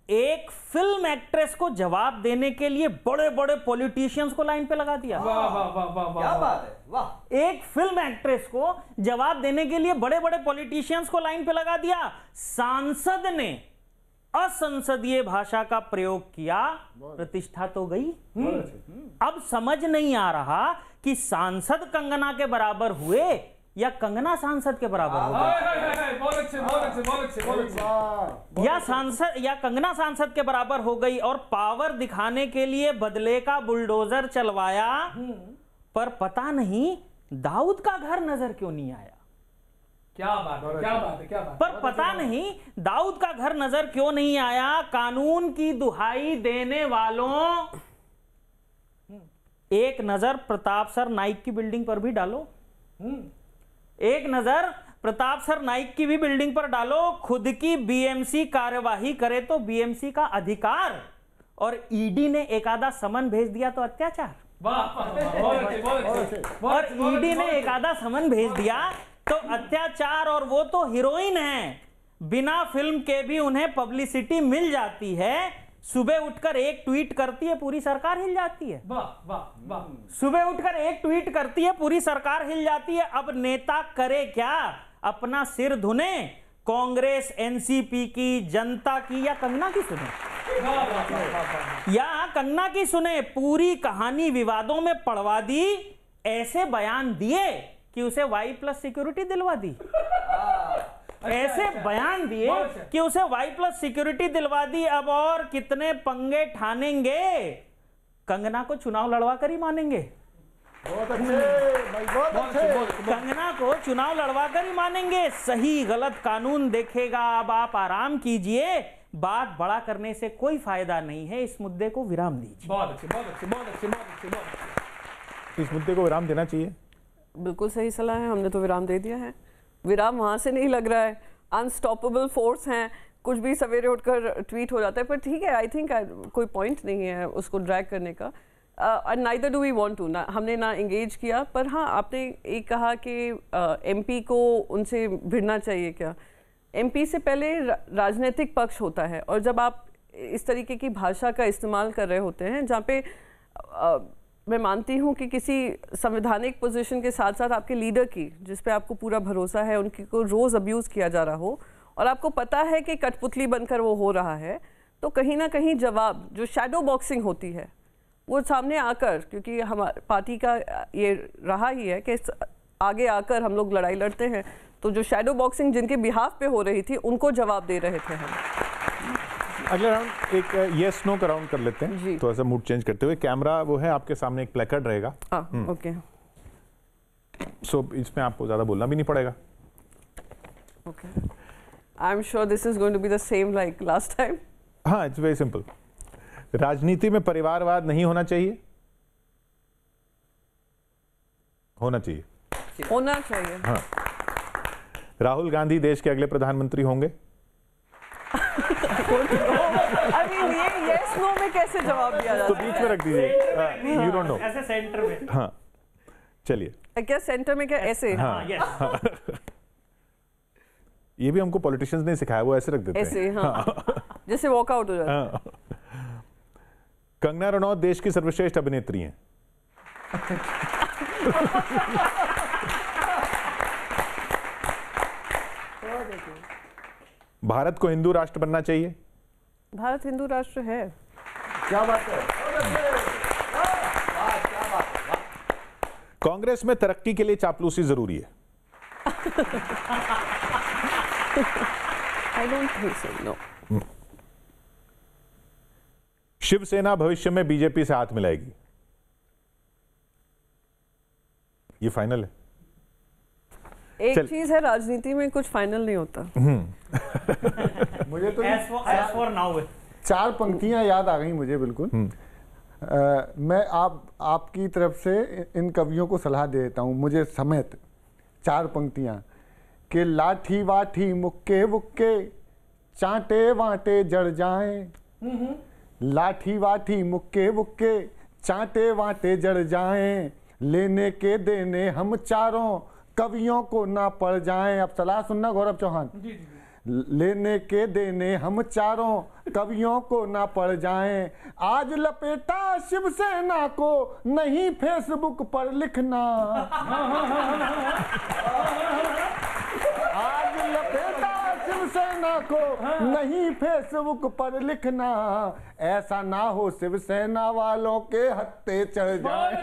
एक फिल्म एक्ट्रेस को जवाब देने के लिए बड़े बड़े पॉलिटिशियंस को लाइन पे लगा दिया। वाह वाह वाह वाह वाह, क्या बात है, वाह। एक फिल्म एक्ट्रेस को जवाब देने के लिए बड़े बड़े पॉलिटिशियंस को लाइन पे लगा दिया। सांसद ने असंसदीय भाषा का प्रयोग किया, प्रतिष्ठा तो गई। अब समझ नहीं आ रहा कि सांसद कंगना के बराबर हुए या कंगना सांसद के बराबर हो गई, बहुत अच्छे, बहुत अच्छे, बहुत अच्छे, बहुत अच्छे। या सांसद या कंगना सांसद के बराबर हो गई और पावर दिखाने के लिए बदले का बुलडोजर चलवाया, पर पता नहीं दाऊद का घर नजर क्यों नहीं आया। क्या बात है, क्या बात है, क्या बात है। पर पता नहीं दाऊद का घर नजर क्यों नहीं आया। कानून की दुहाई देने वालों, एक नजर प्रताप सर नाइक की बिल्डिंग पर भी डालो, एक नजर प्रताप सर नाइक की भी बिल्डिंग पर डालो। खुद की बीएमसी कार्यवाही करे तो बीएमसी का अधिकार, और ईडी ने एक आधा समन भेज दिया तो अत्याचार। और ईडी ने एक आधा समन भेज दिया तो अत्याचार, और वो तो हीरोइन है, बिना फिल्म के भी उन्हें पब्लिसिटी मिल जाती है। सुबह उठकर एक ट्वीट करती है पूरी सरकार हिल जाती है। वाह वाह वाह। सुबह उठकर एक ट्वीट करती है पूरी सरकार हिल जाती है। अब नेता करे क्या, अपना सिर धुने, कांग्रेस एनसीपी की, जनता की, या कंगना की सुने, या कंगना की सुने। पूरी कहानी विवादों में पड़वा दी, ऐसे बयान दिए कि उसे Y+ सिक्योरिटी दिलवा दी, ऐसे बयान दिए कि उसे Y+ सिक्योरिटी दिलवा दी। अब और कितने पंगे ठानेंगे, कंगना को चुनाव लड़वा कर ही मानेंगे। बहुत अच्छे भाई, बहुत अच्छे। कंगना को चुनाव लड़वा कर ही मानेंगे। सही गलत कानून देखेगा। अब आप आराम कीजिए, बात बड़ा करने से कोई फायदा नहीं है, इस मुद्दे को विराम दीजिए। बहुत अच्छे, बहुत अच्छे, बहुत अच्छे, बहुत अच्छे, बहुत अच्छे। इस मुद्दे को विराम देना चाहिए। बिल्कुल सही सलाह है, हमने तो विराम दे दिया है। विराम वहाँ से नहीं लग रहा है, अनस्टॉपेबल फोर्स हैं, कुछ भी सवेरे उठकर ट्वीट हो जाता है। पर ठीक है, आई थिंक कोई पॉइंट नहीं है उसको ड्रैग करने का। Neither do we want to, ना हमने ना एंगेज किया। पर हाँ, आपने एक कहा कि एमपी को उनसे भिड़ना चाहिए क्या। एमपी से पहले राजनीतिक पक्ष होता है, और जब आप इस तरीके की भाषा का इस्तेमाल कर रहे होते हैं जहाँ पे मैं मानती हूँ कि किसी संवैधानिक पोजीशन के साथ साथ आपके लीडर की, जिस पे आपको पूरा भरोसा है, उनकी को रोज़ अब्यूज़ किया जा रहा हो, और आपको पता है कि कठपुतली बनकर वो हो रहा है, तो कहीं ना कहीं जवाब, जो शैडो बॉक्सिंग होती है, वो सामने आकर, क्योंकि हमारी पार्टी का ये रहा ही है कि आगे आकर हम लोग लड़ाई लड़ते हैं, तो जो शैडो बॉक्सिंग जिनके बिहाफ पे हो रही थी, उनको जवाब दे रहे थे हम। अगला राउंड एक येस नो का राउंड कर लेते जी। हैं, थोड़ा सा मूड चेंज करते हुए। कैमरा वो है आपके सामने, एक प्लेकार्ड रहेगा, ओके सो इसमें आपको ज्यादा बोलना भी नहीं पड़ेगा। Okay I am sure this is going to be the same like last time. हाँ, इट्स वेरी सिंपल। राजनीति में परिवारवाद नहीं होना चाहिए, होना चाहिए। होना चाहिए। हाँ। राहुल गांधी देश के अगले प्रधानमंत्री होंगे। आई मीन ये यस नो में कैसे जवाब दिया जाता तो बीच में रख दीजिए, यू डोंट नो। ऐसे सेंटर में। हाँ चलिए। है? क्या सेंटर में क्या ऐसे? हाँ यस। ये भी हमको पॉलिटिशियंस ने सिखाया, वो ऐसे रख देते हैं। ऐसे हाँ जैसे वॉकआउट हो जाता है। हाँ। कंगना रनौत देश की सर्वश्रेष्ठ अभिनेत्री हैं। भारत को हिंदू राष्ट्र बनना चाहिए। भारत हिंदू राष्ट्र है। क्या बात है। कांग्रेस में तरक्की के लिए चापलूसी जरूरी है। I don't think so, no. Shiv Sena भविष्य में बीजेपी से हाथ मिलाएगी। ये फाइनल है। एक चल। चीज है, राजनीति में कुछ फाइनल नहीं होता। मुझे तो As for now, 4 पंक्तियां याद आ गई मुझे बिल्कुल। मैं आपकी तरफ से इन कवियों को सलाह दे देता हूँ, मुझे समेत 4 पंक्तियां कि लाठी वाठी मुक्के वुक्के चांटे वांटे जड़ जाएं, लाठी वाठी मुक्के वुक्के चांटे वांटे जड़ जाएं, लेने के देने हम चारों कवियों को ना पड़ जाएं। अब सलाह सुनना गौरव चौहान। लेने के देने हम चारों कवियों को ना पड़ जाएं, आज लपेटा शिवसेना को नहीं फेसबुक पर लिखना, आज लपेटा शिवसेना को नहीं फेसबुक पर लिखना, ऐसा ना हो शिवसेना वालों के हत्थे चढ़ जाए।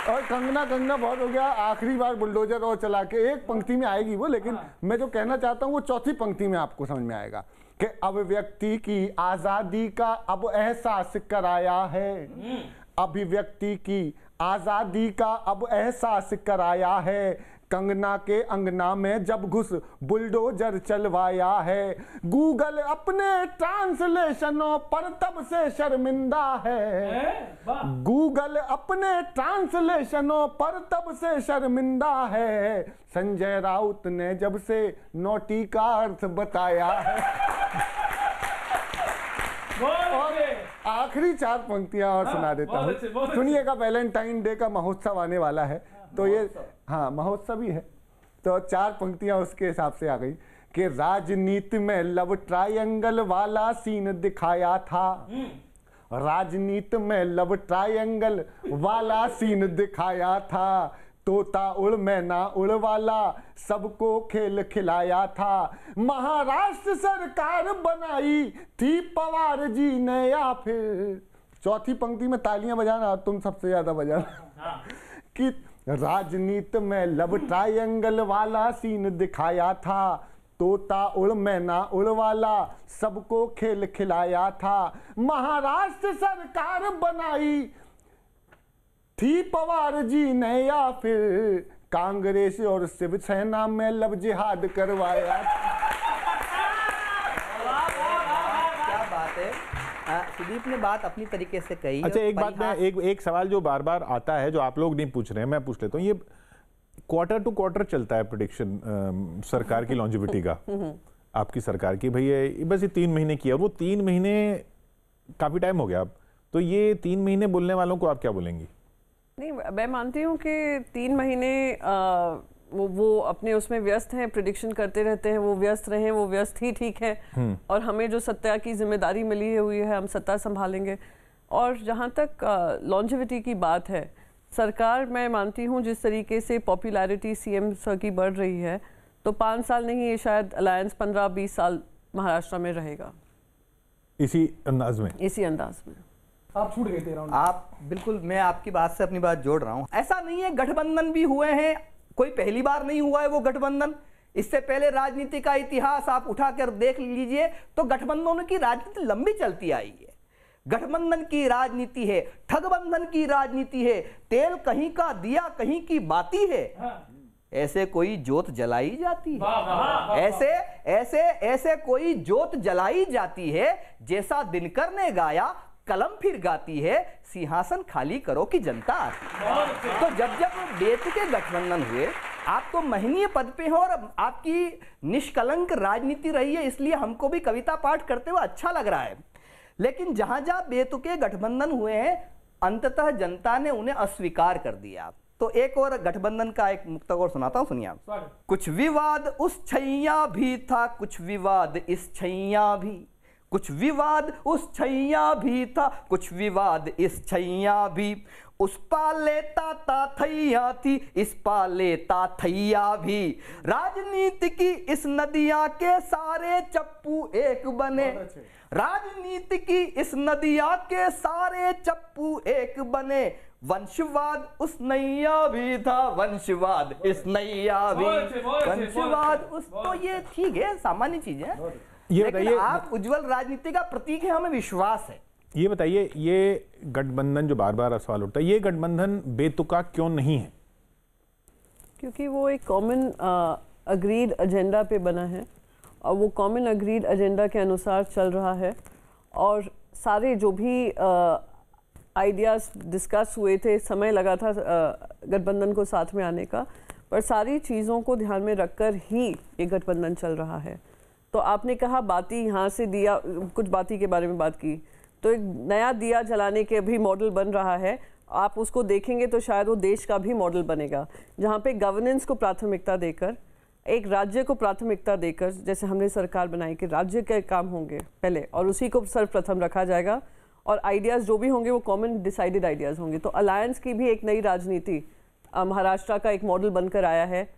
और कंगना बहुत हो गया, आखिरी बार बुलडोजर और चला के एक पंक्ति में आएगी वो, लेकिन मैं जो कहना चाहता हूँ वो चौथी पंक्ति में आपको समझ में आएगा कि अब व्यक्ति की आजादी का अब एहसास कराया है, अभिव्यक्ति की आजादी का अब एहसास कराया है, कंगना के अंगना में जब घुस बुलडोजर चलवाया है, गूगल अपने ट्रांसलेशनों पर तब से शर्मिंदा है, गूगल अपने ट्रांसलेशनों पर तब से शर्मिंदा है, संजय राउत ने जब से नोटी का अर्थ बताया है। और आखिरी 4 पंक्तियां और सुना देता हूँ, सुनिएगा। वैलेंटाइन डे का महोत्सव आने वाला है, तो ये हाँ महोत्सव ही है, तो 4 पंक्तियां उसके हिसाब से आ गई कि राजनीति में लव ट्रायंगल वाला सीन दिखाया था, राजनीति में लव ट्रायंगल वाला सीन दिखाया था, तोता उड़ मैना उड़ वाला सबको खेल खिलाया था, महाराष्ट्र सरकार बनाई थी पवार जी ने, या फिर चौथी पंक्ति में तालियां बजाना, तुम सबसे ज्यादा बजाना, कि राजनीति में लव ट्रायंगल वाला सीन दिखाया था, तोता उड़ मैना उड़ वाला सबको खेल खिलाया था, महाराष्ट्र सरकार बनाई थी पवार जी ने, या फिर कांग्रेस और शिवसेना में लव जिहाद करवाया। क्या बात है। सुदीप ने बात अपनी तरीके से कही। अच्छा, एक बात में एक सवाल जो बार बार आता है जो आप लोग नहीं पूछ रहे हैं, मैं पूछ लेता हूँ। ये क्वार्टर टू क्वार्टर चलता है प्रेडिक्शन सरकार की लॉन्जिविटी का, आपकी सरकार की, भैया बस ये 3 महीने किया, वो 3 महीने काफी टाइम हो गया अब, तो ये 3 महीने बोलने वालों को आप क्या बोलेंगी? नहीं, मैं मानती हूँ कि 3 महीने वो अपने उसमें व्यस्त हैं, प्रेडिक्शन करते रहते हैं, वो व्यस्त रहे, वो व्यस्त ही ठीक है, और हमें जो सत्ता की जिम्मेदारी मिली हुई है हम सत्ता संभालेंगे। और जहाँ तक लॉन्जिविटी की बात है, सरकार मैं मानती हूँ जिस तरीके से पॉपुलैरिटी सीएम सर की बढ़ रही है, तो 5 साल नहीं, ये शायद अलायंस 15-20 साल महाराष्ट्र में रहेगा, इसी अंदाज में। इसी अंदाज में। आप छूट गए थे राउंड। आप बिल्कुल, मैं आपकी बात से अपनी बात जोड़ रहा हूं। ऐसा नहीं है, गठबंधन भी हुए हैं, कोई पहली बार नहीं हुआ है वो गठबंधन। इससे पहले राजनीति का इतिहास आप उठाकर देख लीजिए तो गठबंधनों की राजनीति लंबी चलती आई है। गठबंधन की राजनीति है, ठगबंधन की राजनीति है, तेल कहीं का दिया कहीं की बाती है। ऐसे कोई जोत जलाई जाती है, ऐसे कोई जोत जलाई जाती है, जैसा दिनकर ने गाया कलम फिर गाती है, सिंहासन खाली करो कि जनता आती। तो जब बेत के गठबंधन हुए, आप तो महनीय पद पे हो और आपकी निष्कलंक राजनीति रही है, इसलिए हमको भी कविता पाठ करते हुए अच्छा लग रहा है। लेकिन जहां जहां बेतुके गठबंधन हुए हैं, अंततः जनता ने उन्हें अस्वीकार कर दिया। तो एक और गठबंधन का एक मुक्तक और सुनाता हूं, सुनिए आप। कुछ विवाद उस छैया भी था, कुछ विवाद इस छैया भी, कुछ विवाद उस छैया भी था, कुछ विवाद इस छैया भी, उस पाले ताता थैया थी, इस पाले ताथैया भी, राजनीति की इस नदिया के सारे चप्पू एक बने, राजनीति की इस नदिया के सारे चप्पू एक बने, वंशवाद उस नैया भी था, वंशवाद इस नैया भी, वंशवाद उस, तो ये ठीक है, सामान्य चीज है। ये लेकिन बताइए, आप उज्जवल राजनीति का प्रतीक है, हमें विश्वास है। ये बताइए, ये गठबंधन जो बार बार सवाल उठता है, ये गठबंधन बेतुका क्यों नहीं है? क्योंकि वो एक कॉमन अग्रीड एजेंडा पे बना है और वो कॉमन अग्रीड एजेंडा के अनुसार चल रहा है, और सारे जो भी आइडियाज़ डिस्कस हुए थे, समय लगा था गठबंधन को साथ में आने का, पर सारी चीज़ों को ध्यान में रखकर ही ये गठबंधन चल रहा है। तो आपने कहा बाती यहाँ से दिया, कुछ बाती के बारे में बात की, तो एक नया दिया जलाने के भी मॉडल बन रहा है। आप उसको देखेंगे तो शायद वो देश का भी मॉडल बनेगा, जहाँ पे गवर्नेंस को प्राथमिकता देकर, एक राज्य को प्राथमिकता देकर, जैसे हमने सरकार बनाई कि राज्य के काम होंगे पहले और उसी को सर्वप्रथम रखा जाएगा, और आइडियाज़ जो भी होंगे वो कॉमन डिसाइडेड आइडियाज़ होंगे। तो अलायंस की भी एक नई राजनीति महाराष्ट्र का एक मॉडल बनकर आया है।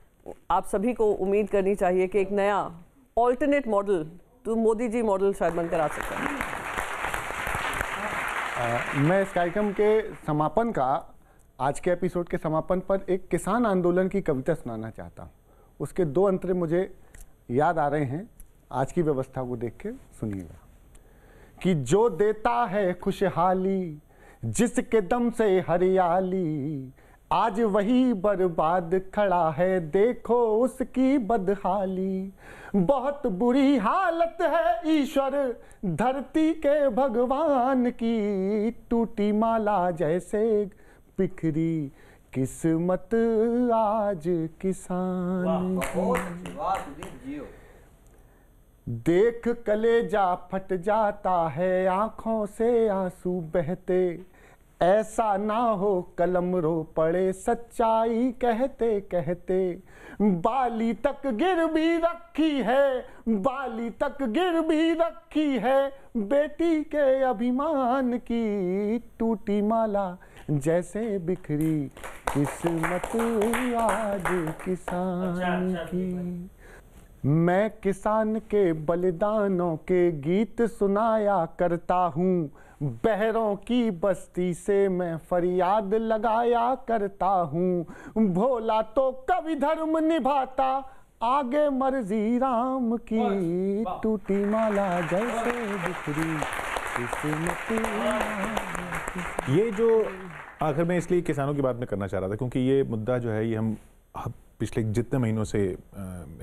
आप सभी को उम्मीद करनी चाहिए कि एक नया ऑल्टरनेट मॉडल, तो मोदी जी मॉडल शायद बनकर आ सकता है। मैं इस कार्यक्रम के समापन का, आज के एपिसोड के समापन पर एक किसान आंदोलन की कविता सुनाना चाहता हूँ। उसके 2 अंतरे मुझे याद आ रहे हैं, आज की व्यवस्था को देख के सुनिएगा। कि जो देता है खुशहाली, जिसके दम से हरियाली, आज वही बर्बाद खड़ा है, देखो उसकी बदहाली। बहुत बुरी हालत है ईश्वर धरती के भगवान की, टूटी माला जैसे बिखरी किस्मत आज किसान की। देख कलेजा फट जाता है, आंखों से आंसू बहते, ऐसा ना हो कलम रो पड़े सच्चाई कहते कहते। बाली तक गिर भी रखी है, बाली तक गिर भी रखी है, बेटी के अभिमान की, टूटी माला जैसे बिखरी किस्मत आज किसान की। मैं किसान के बलिदानों के गीत सुनाया करता हूँ, बहरों की बस्ती से मैं फरियाद लगाया करता हूँ। भोला तो कभी धर्म निभाता, आगे मर्जी राम की, टूटी माला जैसे बिखरी किस्मत। ये जो आखिर में इसलिए किसानों की बात में करना चाह रहा था, क्योंकि ये मुद्दा जो है ये हम पिछले जितने महीनों से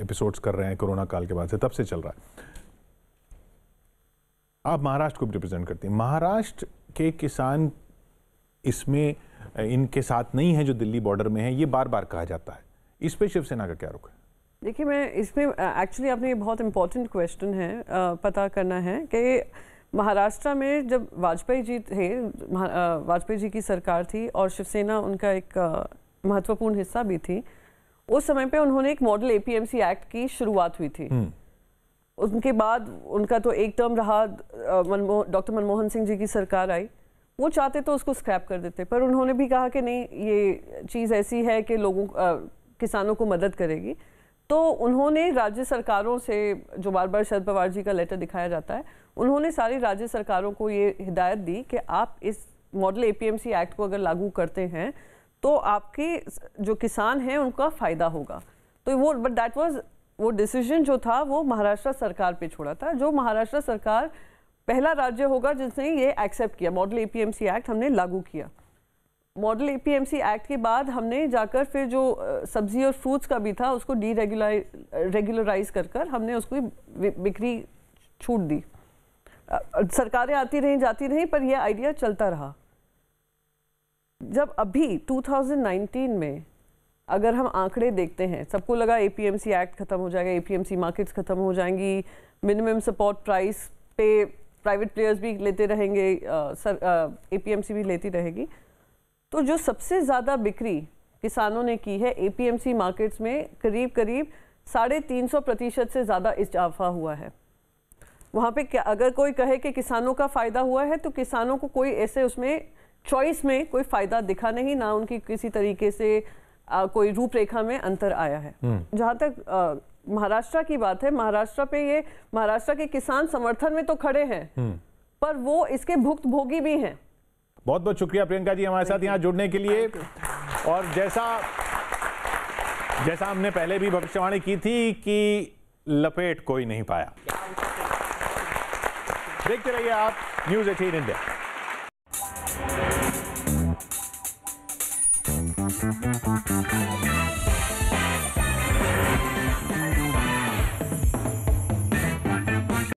एपिसोड्स कर रहे हैं कोरोना काल के बाद से, तब से चल रहा है। आप महाराष्ट्र को रिप्रेजेंट करते हैं, महाराष्ट्र के किसान इसमें इनके साथ नहीं है जो दिल्ली बॉर्डर में है, ये बार बार कहा जाता है। इस पे शिवसेना का क्या रुख है? देखिए, मैं इसमें एक्चुअली आपने बहुत इम्पोर्टेंट क्वेश्चन है पता करना है कि महाराष्ट्र में जब वाजपेयी जी थे, वाजपेयी जी की सरकार थी और शिवसेना उनका एक महत्वपूर्ण हिस्सा भी थी, उस समय पे उन्होंने एक मॉडल एपीएमसी एक्ट की शुरुआत हुई थी। उनके बाद उनका तो एक टर्म रहा, डॉक्टर मनमोहन सिंह जी की सरकार आई, वो चाहते तो उसको स्क्रैप कर देते, पर उन्होंने भी कहा कि नहीं, ये चीज़ ऐसी है कि लोगों किसानों को मदद करेगी। तो उन्होंने राज्य सरकारों से, जो बार बार शरद पवार जी का लेटर दिखाया जाता है, उन्होंने सारी राज्य सरकारों को ये हिदायत दी कि आप इस मॉडल एपीएमसी एक्ट को अगर लागू करते हैं तो आपके जो किसान हैं उनका फ़ायदा होगा। तो वो, बट दैट वाज वो डिसीजन जो था वो महाराष्ट्र सरकार पे छोड़ा था, जो महाराष्ट्र सरकार पहला राज्य होगा जिसने ये एक्सेप्ट किया। मॉडल एपीएमसी एक्ट हमने लागू किया। मॉडल एपीएमसी एक्ट के बाद हमने जाकर फिर जो सब्जी और फ्रूट्स का भी था उसको रेगुलराइज कर हमने उसको बिक्री छूट दी। सरकारें आती रहीं जाती रहीं, पर यह आइडिया चलता रहा। जब अभी 2019 में अगर हम आंकड़े देखते हैं, सबको लगा एपीएमसी एक्ट खत्म हो जाएगा, एपीएमसी मार्केट्स खत्म हो जाएंगी, मिनिमम सपोर्ट प्राइस पे प्राइवेट प्लेयर्स भी लेते रहेंगे, एपीएमसी भी लेती रहेगी। तो जो सबसे ज़्यादा बिक्री किसानों ने की है एपीएमसी मार्केट्स में, करीब 350% से ज़्यादा इजाफा हुआ है। वहाँ पे अगर कोई कहे कि किसानों का फ़ायदा हुआ है, तो किसानों को कोई ऐसे उसमें चॉइस में कोई फ़ायदा दिखा नहीं, ना उनकी किसी तरीके से कोई रूपरेखा में अंतर आया है। जहाँ तक महाराष्ट्र की बात है, महाराष्ट्र पे ये महाराष्ट्र के किसान समर्थन में तो खड़े हैं, पर वो इसके भुक्तभोगी भी हैं। बहुत बहुत शुक्रिया प्रियंका जी हमारे साथ यहाँ जुड़ने के लिए। और जैसा हमने पहले भी भविष्यवाणी की थी कि लपेट कोई नहीं पाया। देखते रहिए आप न्यूज़ 18 इंडिया।